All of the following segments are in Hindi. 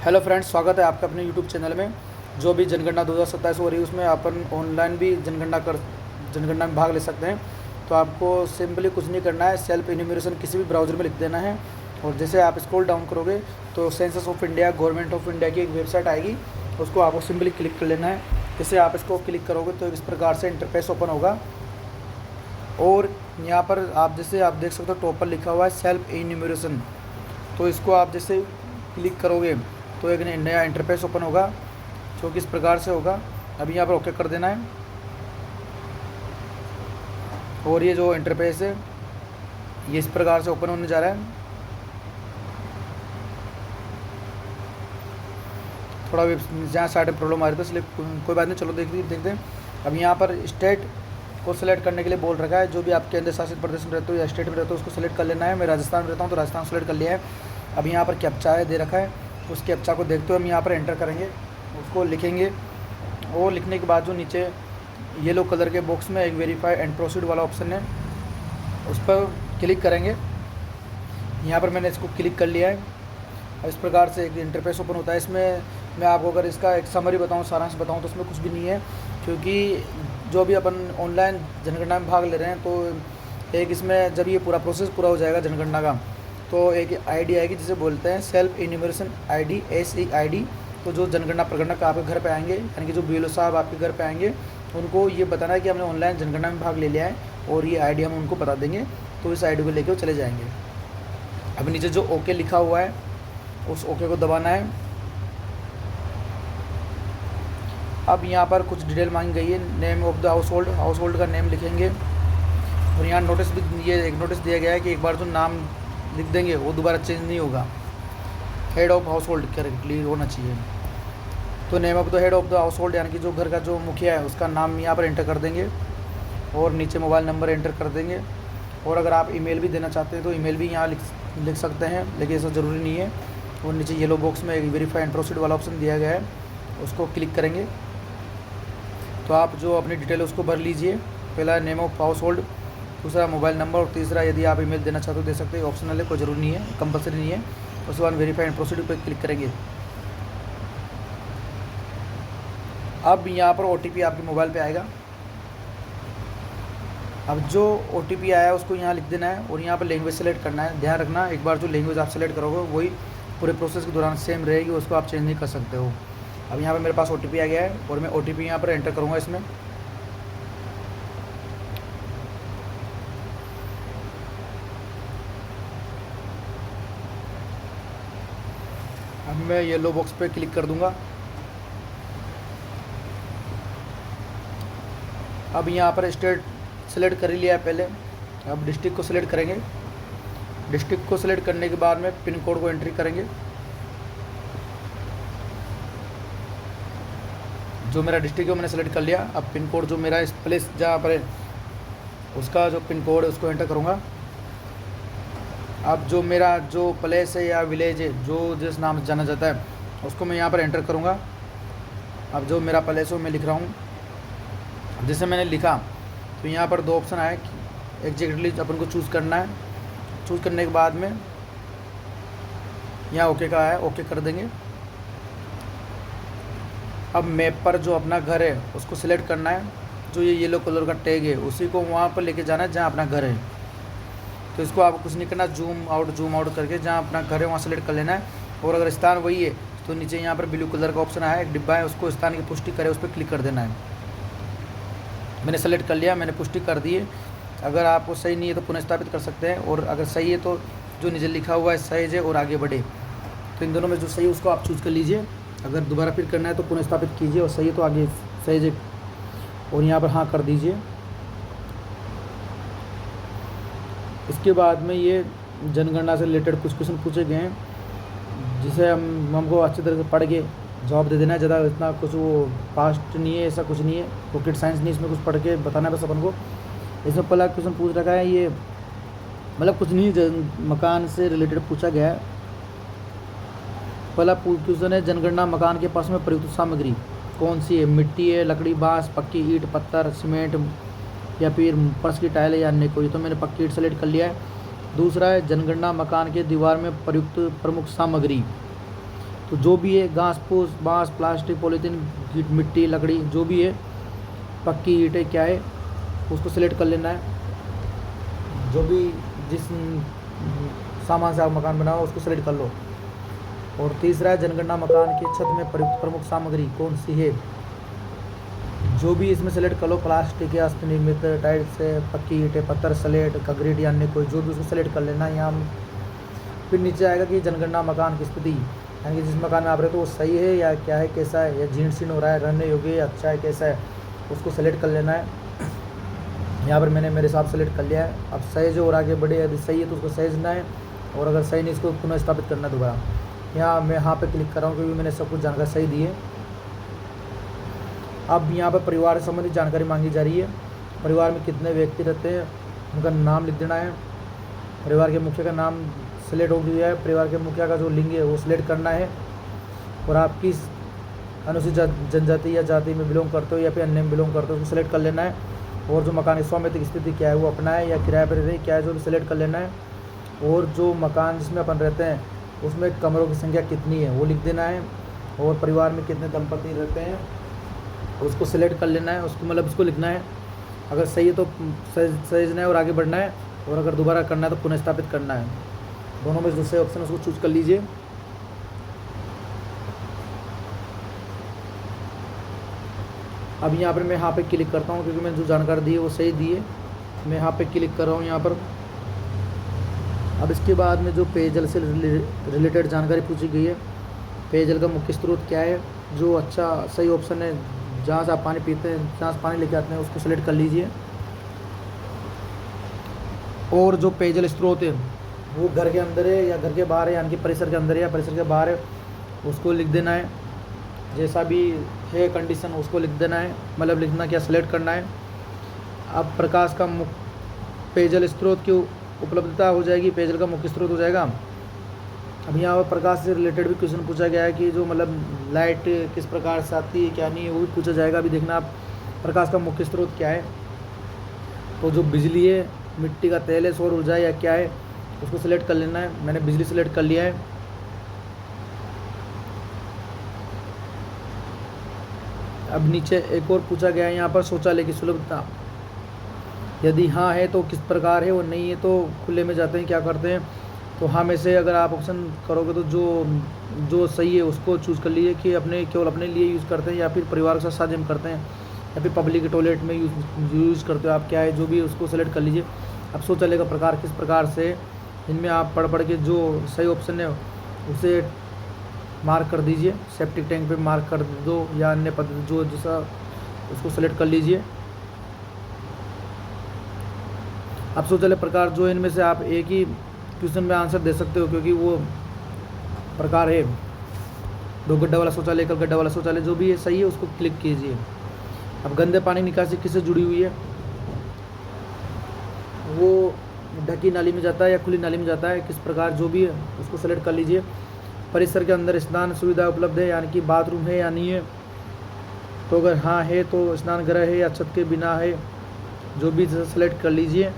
हेलो फ्रेंड्स, स्वागत है आपका अपने यूट्यूब चैनल में। जो भी जनगणना 2027 हो रही है उसमें अपन ऑनलाइन भी जनगणना में भाग ले सकते हैं। तो आपको सिंपली कुछ नहीं करना है, सेल्फ इन्यूमरेशन किसी भी ब्राउज़र में लिख देना है। और जैसे आप स्क्रॉल डाउन करोगे तो census of India, government of India की एक वेबसाइट आएगी, उसको आपको सिंपली क्लिक कर लेना है। जैसे आप इसको क्लिक करोगे तो इस प्रकार से इंटरफेस ओपन होगा। और यहाँ पर आप देख सकते हो टॉप पर लिखा हुआ है सेल्फ इन्यूमरेशन। तो इसको आप जैसे क्लिक करोगे तो एक नया इंटरफेस ओपन होगा जो कि इस प्रकार से होगा। अभी यहाँ पर ओके कर देना है और ये जो इंटरफेस है ये इस प्रकार से ओपन होने जा रहा है। थोड़ा जहाँ साइड में प्रॉब्लम आ रही थी इसलिए कोई बात नहीं, चलो देखते हैं। अब यहाँ पर स्टेट को सिलेक्ट करने के लिए बोल रखा है। जो भी आप केंद्र शासित प्रदेश में रहते हो या स्टेट में रहते हो उसको सिलेक्ट कर लेना है। मैं राजस्थान में रहता हूँ तो राजस्थान सेलेक्ट कर लिया है। अब यहाँ पर कैप्चा है दे रखा है, उस कैप्चा को देखते हुए हम यहाँ पर एंटर करेंगे, उसको लिखेंगे। और लिखने के बाद जो नीचे येलो कलर के बॉक्स में एक वेरीफाई एंड प्रोसीड वाला ऑप्शन है, उस पर क्लिक करेंगे। यहाँ पर मैंने इसको क्लिक कर लिया है। इस प्रकार से एक इंटरफेस ओपन होता है। इसमें मैं आपको अगर इसका एक समरी बताऊँ, सारांश बताऊँ तो उसमें कुछ भी नहीं है, क्योंकि जो भी अपन ऑनलाइन जनगणना में भाग ले रहे हैं तो एक इसमें जब ये पूरा प्रोसेस पूरा हो जाएगा जनगणना का तो एक आईडी आएगी जिसे बोलते हैं सेल्फ इन्यूमरेशन आईडी, SEID। तो जो जनगणना प्रगणक आपके घर पे आएंगे, यानी कि जो BLO साहब आपके घर पे आएंगे, उनको ये बताना है कि हमने ऑनलाइन जनगणना में भाग ले लिया है और ये आईडी हम उनको बता देंगे, तो इस आईडी को लेकर वो चले जाएंगे। अब नीचे जो ओके लिखा हुआ है उस ओके को दबाना है। अब यहाँ पर कुछ डिटेल मांगी गई है। Name of the house hold का नेम लिखेंगे। और यहाँ नोटिस भी, ये एक नोटिस दिया गया है कि एक बार जो नाम लिख देंगे वो दोबारा चेंज नहीं होगा। Head of house hold clear होना चाहिए। तो name of the head of the house hold यानी कि जो घर का जो मुखिया है उसका नाम यहाँ पर एंटर कर देंगे और नीचे मोबाइल नंबर एंटर कर देंगे। और अगर आप ईमेल भी देना चाहते हैं तो ईमेल भी यहाँ लिख सकते हैं, लेकिन ऐसा ज़रूरी नहीं है। और नीचे येलो बॉक्स में एक वेरीफाई एंड प्रोसीड वाला ऑप्शन दिया गया है, उसको क्लिक करेंगे तो आप जो अपनी डिटेल उसको भर लीजिए। पहला नेम ऑफ हाउस होल्ड, दूसरा मोबाइल नंबर और तीसरा यदि आप ईमेल देना चाहते हो दे सकते हैं, ऑप्शनल है, कोई ज़रूरी नहीं है, कंपलसरी नहीं है। उसके बाद वेरीफाई एंड प्रोसीड पर क्लिक करेंगे। अब यहाँ पर OTP आपके मोबाइल पे आएगा। अब जो OTP आया है उसको यहाँ लिख देना है और यहाँ पर लैंग्वेज सेलेक्ट करना है। ध्यान रखना, एक बार जो लैंग्वेज आप सेलेक्ट करोगे वही पूरे प्रोसेस के दौरान सेम रहेगी, उसको आप चेंज नहीं कर सकते हो। अब यहाँ पर मेरे पास OTP आ गया है और मैं OTP यहाँ पर एंटर करूँगा इसमें। अब मैं येलो बॉक्स पे क्लिक कर दूंगा। अब यहाँ पर स्टेट सेलेक्ट कर ही लिया है पहले। अब डिस्ट्रिक्ट को सिलेक्ट करेंगे। डिस्ट्रिक्ट को सिलेक्ट करने के बाद में पिन कोड को एंट्री करेंगे। जो मेरा डिस्ट्रिक्ट है मैंने सेलेक्ट कर लिया। अब पिन कोड जो मेरा इस प्लेस जहाँ पर है उसका जो पिन कोड है उसको एंटर करूँगा। अब जो मेरा जो प्लेस है या विलेज है जो जिस नाम से जाना जाता है उसको मैं यहाँ पर एंटर करूँगा। अब जो मेरा प्लेस है मैं लिख रहा हूँ। जैसे मैंने लिखा तो यहाँ पर 2 ऑप्शन आए, एग्जैक्टली अपन को चूज़ करना है। चूज़ करने के बाद में यहाँ ओके का है, ओके कर देंगे। अब मैप पर जो अपना घर है उसको सिलेक्ट करना है। जो ये येलो कलर का टैग है उसी को वहाँ पर लेके जाना है जहाँ अपना घर है। तो इसको आपको कुछ नहीं करना, जूम आउट करके जहाँ अपना घर है वहाँ सेलेक्ट कर लेना है। और अगर स्थान वही है तो नीचे यहाँ पर ब्लू कलर का ऑप्शन आया, एक डिब्बा है, उसको स्थान की पुष्टि करे उस पर क्लिक कर देना है। मैंने सेलेक्ट कर लिया, मैंने पुष्टि कर दी है। अगर आपको सही नहीं है तो पुनः स्थापित कर सकते हैं, और अगर सही है तो जो नीचे लिखा हुआ है सहज है और आगे बढ़े, तो इन दोनों में जो सही है उसको आप चूज़ कर लीजिए। अगर दोबारा फिर करना है तो पुनः स्थापित कीजिए, और सही है तो आगे सहज है और यहाँ पर हाँ कर दीजिए। इसके बाद में ये जनगणना से रिलेटेड कुछ क्वेश्चन पूछे गए हैं जिसे हमको अच्छी तरह से पढ़ के जवाब दे देना है। ज़्यादा इतना कुछ वो फास्ट नहीं है, ऐसा कुछ नहीं है, रॉकेट साइंस नहीं, इसमें कुछ पढ़ के बताना है बस अपन को। इसमें पहला क्वेश्चन पूछ रखा है, ये मतलब कुछ नहीं, मकान से रिलेटेड पूछा गया है। पहला क्वेश्चन है, जनगणना मकान के पास में प्रयुक्त सामग्री कौन सी है? मिट्टी है, लकड़ी, बाँस, पक्की ईंट, पत्थर, सीमेंट या फिर फर्श की टाइल है या अन्य कोई। तो मैंने पक्की ईंट सेलेक्ट कर लिया है। दूसरा है, जनगणना मकान के दीवार में प्रयुक्त प्रमुख सामग्री तो जो भी है घास फूस, बाँस, प्लास्टिक, पॉलीथीन, गिट, मिट्टी, लकड़ी, जो भी है, पक्की ईंटें क्या है, उसको सेलेक्ट कर लेना है। जो भी जिस सामान से आप मकान बनाओ उसको सेलेक्ट कर लो। और तीसरा है जनगणना मकान की छत में प्रयुक्त प्रमुख सामग्री कौन सी है। जो भी इसमें सेलेक्ट कर लो, प्लास्टिक या हस्त निर्मित, टाइल्स से, पक्की ईंटें, पत्थर, स्लेट, कंक्रीट या अन्य कोई, जो भी उसको सेलेक्ट कर लेना है। यहाँ फिर नीचे आएगा कि जनगणना मकान की स्थिति, यानी कि जिस मकान में आप रहे तो वो सही है या क्या है, कैसा है, या जीर्ण शीर्ण हो रहा है, रहने योग्य है, अच्छा है, कैसा है, उसको सेलेक्ट कर लेना है। यहाँ पर मैंने मेरे हिसाब सेलेक्ट कर लिया है। अब सहेज और आगे बढ़े, यदि सही है तो उसको सहेजना है, और अगर सही नहीं इसको पुनः स्थापित करना है दोबारा। यहाँ मैं यहाँ पे क्लिक कर रहा हूँ क्योंकि मैंने सब कुछ जानकारी सही दी है। अब यहाँ पर परिवार से संबंधित जानकारी मांगी जा रही है। परिवार में कितने व्यक्ति रहते हैं उनका नाम लिख देना है। परिवार के मुखिया का नाम सेलेक्ट हो गया है। परिवार के मुखिया का जो लिंग है वो सिलेक्ट करना है। और आप किस अनुसूचित जनजाति या जाति में बिलोंग करते हो या फिर अन्य में बिलोंग करते हो उसको सेलेक्ट कर लेना है। और जो मकान की स्वामित्व की स्थिति क्या है, वो अपना है या किराए पर रहे क्या है, जो भी सिलेक्ट कर लेना है। और जो मकान जिसमें अपन रहते हैं उसमें कमरों की संख्या कितनी है वो लिख देना है। और परिवार में कितने दंपति रहते हैं उसको सिलेक्ट कर लेना है, उसको मतलब उसको लिखना है। अगर सही है तो सहेजना है और आगे बढ़ना है, और अगर दोबारा करना है तो पुनः स्थापित करना है। दोनों में जो सही ऑप्शन है उसको चूज कर लीजिए। अब यहाँ पर मैं यहाँ पे क्लिक करता हूँ क्योंकि मैंने जो जानकारी दी है वो सही दी है। मैं यहाँ पे क्लिक कर रहा हूँ यहाँ पर। अब इसके बाद में जो पेयजल से रिलेटेड जानकारी पूछी गई है, पेयजल का मुख्य स्रोत क्या है, जो अच्छा सही ऑप्शन है, जहाँ से आप पानी पीते हैं, जहाँ से पानी लेके आते हैं उसको सेलेक्ट कर लीजिए। और जो पेयजल स्रोत है वो घर के अंदर है या घर के बाहर है, यानी कि परिसर के अंदर है या परिसर के बाहर है, उसको लिख देना है। जैसा भी है कंडीशन उसको लिख देना है, मतलब लिखना क्या, सेलेक्ट करना है। अब प्रकाश का पेयजल स्रोत की उपलब्धता हो जाएगी, पेयजल का मुख्य स्रोत हो जाएगा। अब यहाँ पर प्रकाश से रिलेटेड भी क्वेश्चन पूछा गया है कि जो मतलब लाइट किस प्रकार से आती है क्या नहीं है, वो भी पूछा जाएगा। अभी देखना आप प्रकाश का मुख्य स्रोत क्या है, तो जो बिजली है, मिट्टी का तेल है, सौर ऊर्जा है या क्या है, उसको सिलेक्ट कर लेना है। मैंने बिजली सिलेक्ट कर लिया है। अब नीचे एक और पूछा गया है यहाँ पर शौचालय की सुलभता, यदि हाँ है तो किस प्रकार है, और नहीं है तो खुले में जाते हैं क्या करते हैं। तो हाँ में से अगर आप ऑप्शन करोगे तो जो सही है उसको चूज़ कर लीजिए कि अपने केवल अपने लिए यूज़ करते हैं या फिर परिवार के साथ साझा में करते हैं या फिर पब्लिक टॉयलेट में यूज़ करते हो आप, क्या है जो भी उसको सेलेक्ट कर लीजिए। अब शौचालय का प्रकार किस प्रकार से, इनमें आप पढ़ के जो सही ऑप्शन है उसे मार्क कर दीजिए, सेप्टिक टैंक पे मार्क कर दो या अन्य पद्धति जो जैसा उसको सेलेक्ट कर लीजिए। अब शौचालय प्रकार जो इनमें से आप एक ही क्वेश्चन में आंसर दे सकते हो क्योंकि वो प्रकार है 2 गड्ढा वाला शौचालय, 1 गड्ढा वाला शौचालय, जो भी है सही है उसको क्लिक कीजिए। अब गंदे पानी निकासी किससे जुड़ी हुई है, वो ढकी नाली में जाता है या खुली नाली में जाता है, किस प्रकार जो भी है उसको सेलेक्ट कर लीजिए। परिसर के अंदर स्नान सुविधा उपलब्ध है, यानी कि बाथरूम है या नहीं है, तो अगर हाँ है तो स्नान गृह है या छत के बिना है, जो भी सेलेक्ट कर लीजिए।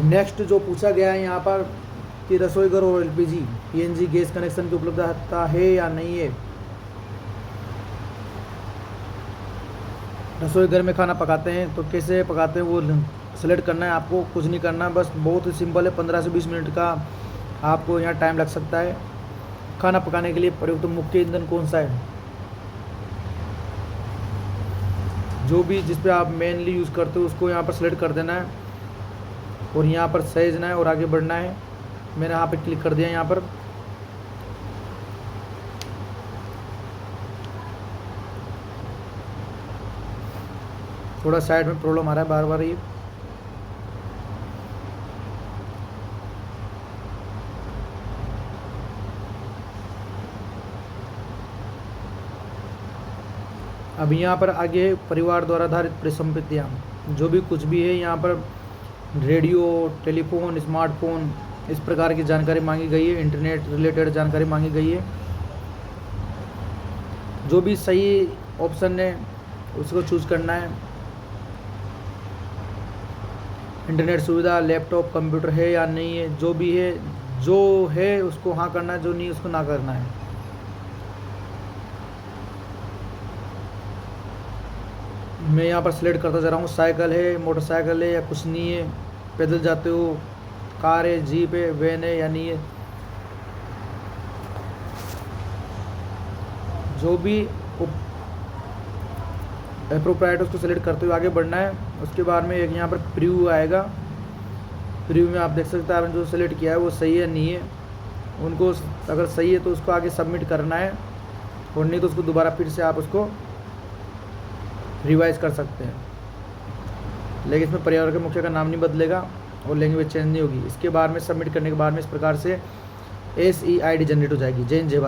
नेक्स्ट जो पूछा गया है यहाँ पर कि रसोई घर और एलपीजी पीएनजी गैस कनेक्शन की उपलब्धता है या नहीं है। रसोई घर में खाना पकाते हैं तो कैसे पकाते हैं वो सेलेक्ट करना है आपको, कुछ नहीं करना, बस बहुत ही सिंपल है। 15 से 20 मिनट का आपको यहाँ टाइम लग सकता है। खाना पकाने के लिए प्रयुक्त मुख्य ईंधन कौन सा है, जो भी जिस पे आप मेनली यूज़ करते हो उसको यहाँ पर सेलेक्ट कर देना है और यहाँ पर सहेजना है और आगे बढ़ना है। मैंने यहाँ पे क्लिक कर दिया। यहाँ पर थोड़ा साइड में प्रॉब्लम आ रहा है बार बार ये। अब यहाँ पर आगे परिवार द्वारा आधारित परिसंपत्तियाँ, जो भी कुछ भी है यहाँ पर रेडियो, टेलीफोन, स्मार्टफोन, इस प्रकार की जानकारी मांगी गई है। इंटरनेट रिलेटेड जानकारी मांगी गई है। जो भी सही ऑप्शन है उसको चूज़ करना है। इंटरनेट सुविधा, लैपटॉप, कंप्यूटर है या नहीं है, जो भी है, जो है उसको हाँ करना है, जो नहीं उसको ना करना है। मैं यहाँ पर सिलेक्ट करता जा रहा हूँ, साइकिल है, मोटरसाइकिल है या कुछ नहीं है, पैदल जाते हो, कार है, जीप है, वैन है या नहीं है, जो भी अप्रोप्राइट उसको सेलेक्ट करते हुए आगे बढ़ना है। उसके बाद में एक यहाँ पर प्रीव्यू आएगा, प्रीव्यू में आप देख सकते हैं आपने जो सेलेक्ट किया है वो सही है नहीं है, उनको अगर सही है तो उसको आगे सबमिट करना है, और नहीं तो उसको दोबारा फिर से आप उसको रिवाइज कर सकते हैं। लेकिन इसमें पर्यावरण के मुखिया का नाम नहीं बदलेगा और लैंग्वेज चेंज नहीं होगी। इसके बाद में सबमिट करने के बाद में इस प्रकार से SEID जनरेट हो जाएगी। जय हिंद, जय भारत।